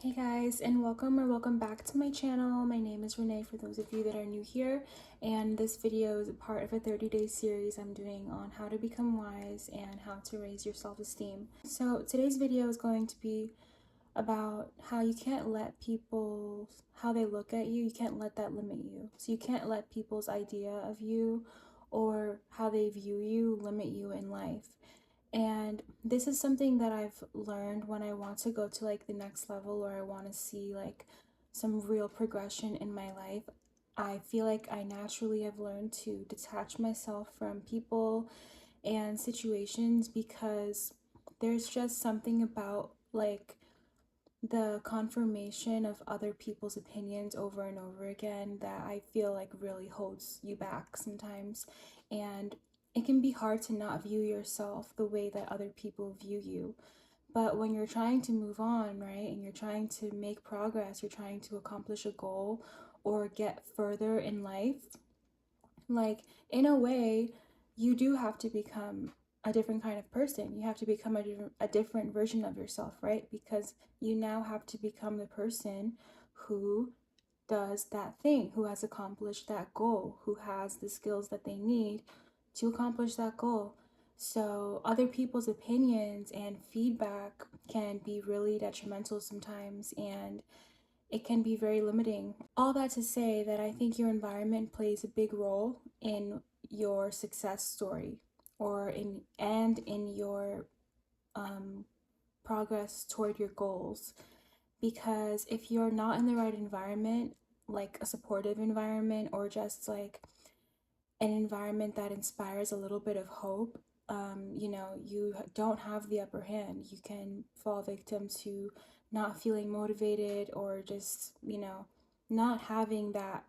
Hey guys, and welcome back to my channel. My name is Renee for those of you that are new here, and this video is a part of a 30-day series I'm doing on how to become wise and how to raise your self-esteem. So today's video is going to be about how you can't let people, how they look at you can't let that limit you. So you can't let people's idea of you or how they view you limit you in life. And this is something that I've learned when I want to go to like the next level, or I want to see like some real progression in my life. I feel like I naturally have learned to detach myself from people and situations because there's just something about like the confirmation of other people's opinions over and over again that I feel like really holds you back sometimes. And it can be hard to not view yourself the way that other people view you. But when you're trying to move on, right, and you're trying to make progress, you're trying to accomplish a goal or get further in life, like in a way, you do have to become a different kind of person. You have to become a different version of yourself, right? Because you now have to become the person who does that thing, who has accomplished that goal, who has the skills that they need to accomplish that goal. So other people's opinions and feedback can be really detrimental sometimes, and it can be very limiting. All that to say that I think your environment plays a big role in your success story, or in your progress toward your goals. Because if you're not in the right environment, like a supportive environment or just like an environment that inspires a little bit of hope, you don't have the upper hand. You can fall victim to not feeling motivated, or just, not having that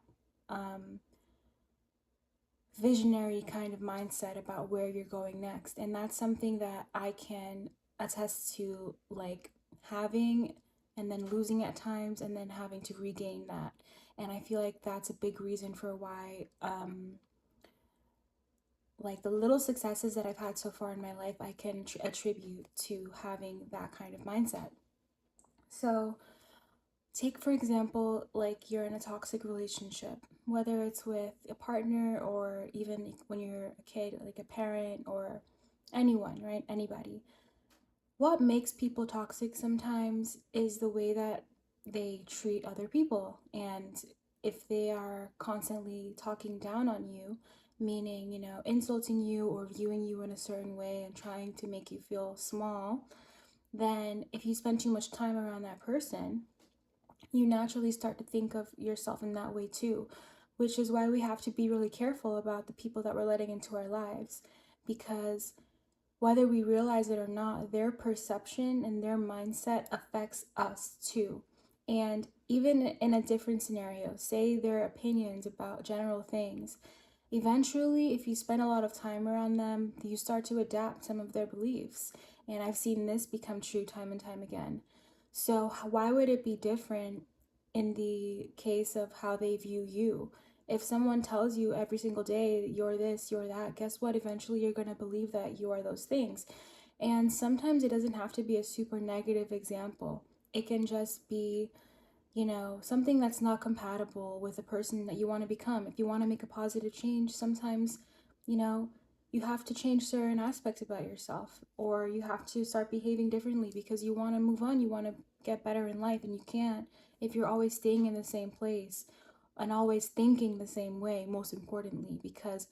visionary kind of mindset about where you're going next. And that's something that I can attest to, like having and then losing at times and then having to regain that. And I feel like that's a big reason for why like the little successes that I've had so far in my life, I can attribute to having that kind of mindset. So take, for example, like you're in a toxic relationship, whether it's with a partner or even when you're a kid, like a parent or anyone, right? Anybody. What makes people toxic sometimes is the way that they treat other people. And if they are constantly talking down on you, meaning, insulting you or viewing you in a certain way and trying to make you feel small, then if you spend too much time around that person, you naturally start to think of yourself in that way too, which is why we have to be really careful about the people that we're letting into our lives, because whether we realize it or not, their perception and their mindset affects us too. And even in a different scenario, say their opinions about general things, eventually, if you spend a lot of time around them, you start to adapt some of their beliefs. And I've seen this become true time and time again. So why would it be different in the case of how they view you? If someone tells you every single day you're this, you're that, guess what? Eventually you're going to believe that you are those things. And sometimes it doesn't have to be a super negative example. It can just be, something that's not compatible with the person that you want to become. If you want to make a positive change, sometimes, you have to change certain aspects about yourself, or you have to start behaving differently because you want to move on, you want to get better in life, and you can't if you're always staying in the same place and always thinking the same way, most importantly, because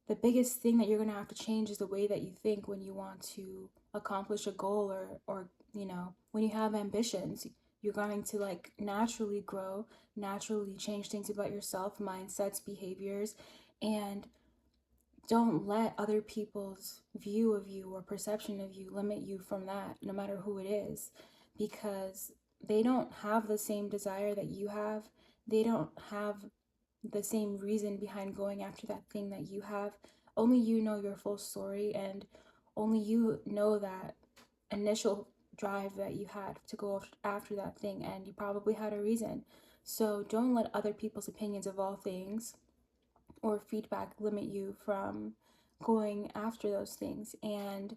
the biggest thing that you're going to have to change is the way that you think when you want to accomplish a goal, or when you have ambitions. You're going to like naturally grow, naturally change things about yourself, mindsets, behaviors, and don't let other people's view of you or perception of you limit you from that, no matter who it is, because they don't have the same desire that you have. They don't have the same reason behind going after that thing that you have. Only you know your full story, and only you know that initial drive that you had to go after that thing, and you probably had a reason. So don't let other people's opinions of all things or feedback limit you from going after those things. And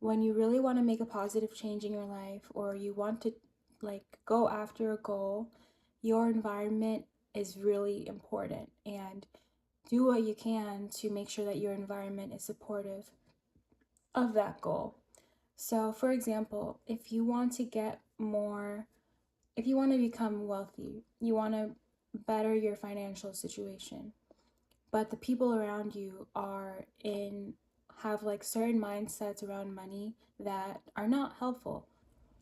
when you really want to make a positive change in your life, or you want to like go after a goal, your environment is really important, and do what you can to make sure that your environment is supportive of that goal. So, for example, if you want to get more, if you want to become wealthy, you want to better your financial situation, but the people around you are in have like certain mindsets around money that are not helpful.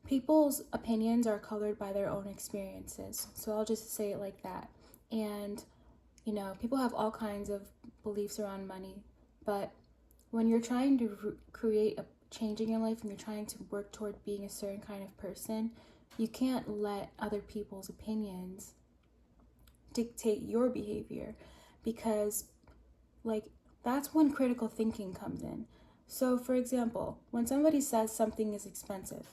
People's opinions are colored by their own experiences. So I'll just say it like that. And people have all kinds of beliefs around money, but when you're trying to create a change in your life and you're trying to work toward being a certain kind of person, you can't let other people's opinions dictate your behavior, because like that's when critical thinking comes in. So for example, when somebody says something is expensive,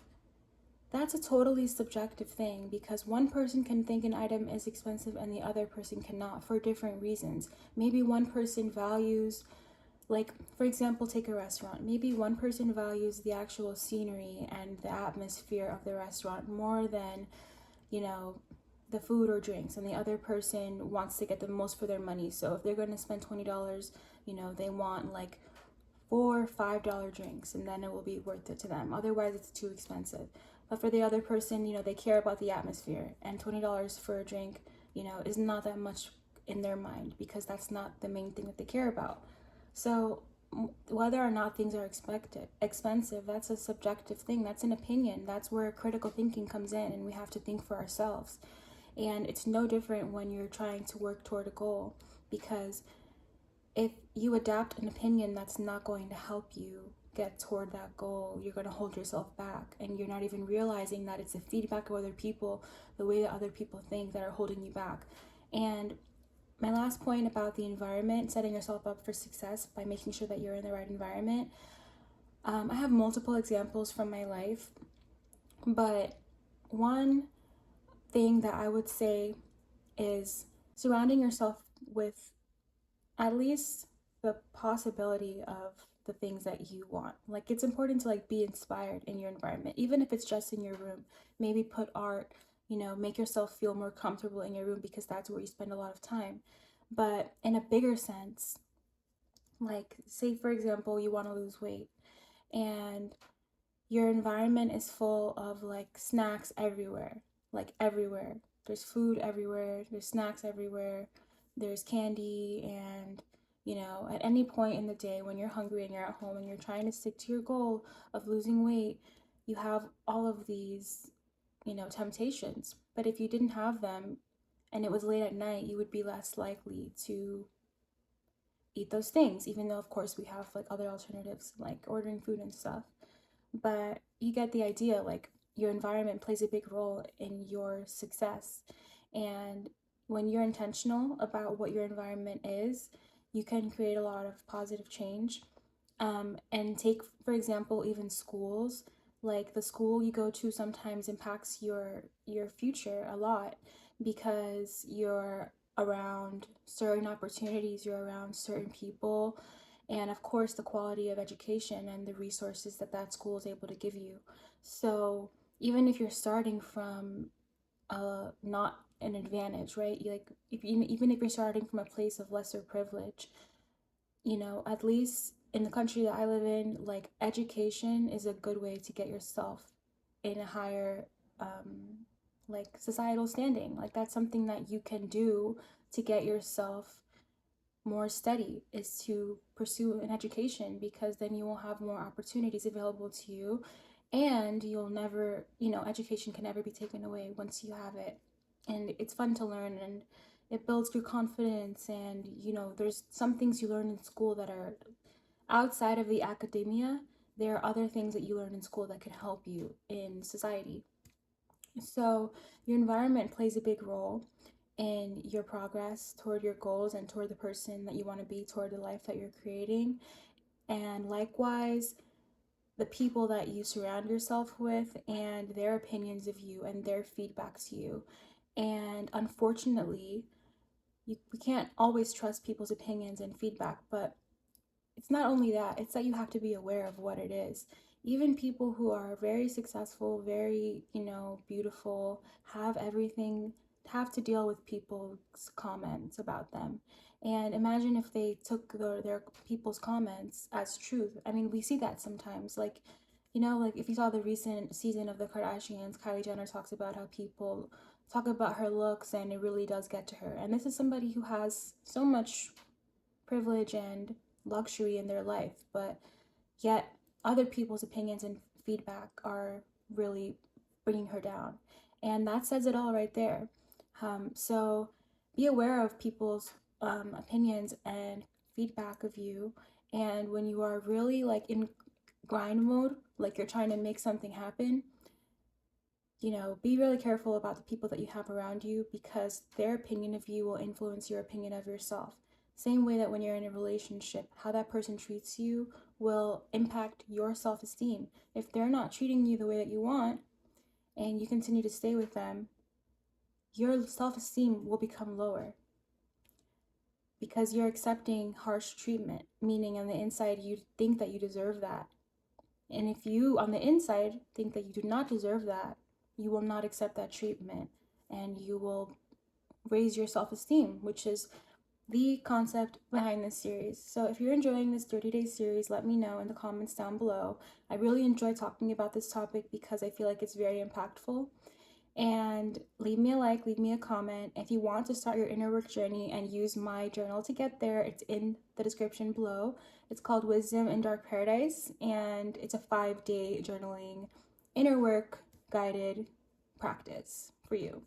that's a totally subjective thing, because one person can think an item is expensive and the other person cannot for different reasons. Maybe one person values, like, for example, take a restaurant. Maybe one person values the actual scenery and the atmosphere of the restaurant more than, you know, the food or drinks, and the other person wants to get the most for their money. So if they're going to spend $20, they want like $4 or $5 drinks, and then it will be worth it to them. Otherwise, it's too expensive. But for the other person, they care about the atmosphere, and $20 for a drink, is not that much in their mind, because that's not the main thing that they care about. So whether or not things are expensive, that's a subjective thing. That's an opinion. That's where critical thinking comes in, and we have to think for ourselves. And it's no different when you're trying to work toward a goal, because if you adapt an opinion that's not going to help you get toward that goal, you're going to hold yourself back, and you're not even realizing that it's the feedback of other people, the way that other people think, that are holding you back. And my last point about the environment, setting yourself up for success by making sure that you're in the right environment. I have multiple examples from my life, but one thing that I would say is surrounding yourself with at least the possibility of the things that you want. Like, it's important to like be inspired in your environment, even if it's just in your room. Maybe put art, make yourself feel more comfortable in your room, because that's where you spend a lot of time. But in a bigger sense, like say for example, you want to lose weight, and your environment is full of like snacks everywhere, like everywhere. There's food everywhere, there's snacks everywhere, there's candy, and at any point in the day when you're hungry and you're at home and you're trying to stick to your goal of losing weight, you have all of these, temptations. But if you didn't have them and it was late at night, you would be less likely to eat those things, even though of course we have like other alternatives like ordering food and stuff. But you get the idea, like your environment plays a big role in your success. And when you're intentional about what your environment is, you can create a lot of positive change. And take, for example, even schools. Like the school you go to sometimes impacts your future a lot, because you're around certain opportunities, you're around certain people, and of course the quality of education and the resources that that school is able to give you. So even if you're starting from not an advantage, right? Like even if you're starting from a place of lesser privilege, at least in the country that I live in, like education is a good way to get yourself in a higher like societal standing. Like that's something that you can do to get yourself more steady, is to pursue an education, because then you will have more opportunities available to you, and you'll never, education can never be taken away once you have it. And it's fun to learn, and it builds your confidence. And there's some things you learn in school that are outside of the academia. There are other things that you learn in school that can help you in society. So your environment plays a big role in your progress toward your goals and toward the person that you want to be, toward the life that you're creating. And likewise, the people that you surround yourself with and their opinions of you and their feedback to you. And unfortunately, we can't always trust people's opinions and feedback, but it's not only that, it's that you have to be aware of what it is. Even people who are very successful, very, beautiful, have everything, have to deal with people's comments about them. And imagine if they took their people's comments as truth. I mean, we see that sometimes. Like, like if you saw the recent season of the Kardashians, Kylie Jenner talks about how people talk about her looks and it really does get to her. And this is somebody who has so much privilege and luxury in their life, but yet other people's opinions and feedback are really bringing her down. And that says it all right there. So be aware of people's opinions and feedback of you. And when you are really like in grind mode, like you're trying to make something happen, be really careful about the people that you have around you, because their opinion of you will influence your opinion of yourself. Same way that when you're in a relationship, how that person treats you will impact your self esteem. If they're not treating you the way that you want and you continue to stay with them, your self esteem will become lower because you're accepting harsh treatment, meaning on the inside you think that you deserve that. And if you on the inside think that you do not deserve that, you will not accept that treatment and you will raise your self esteem, which is the concept behind this series. So if you're enjoying this 30-day series, let me know in the comments down below. I really enjoy talking about this topic because I feel like it's very impactful. And leave me a like, leave me a comment. If you want to start your inner work journey and use my journal to get there, it's in the description below. It's called Wisdom in Dark Paradise, and it's a 5-day journaling inner work guided practice for you.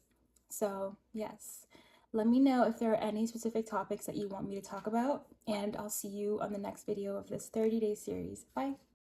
So yes, let me know if there are any specific topics that you want me to talk about, and I'll see you on the next video of this 30-day series. Bye.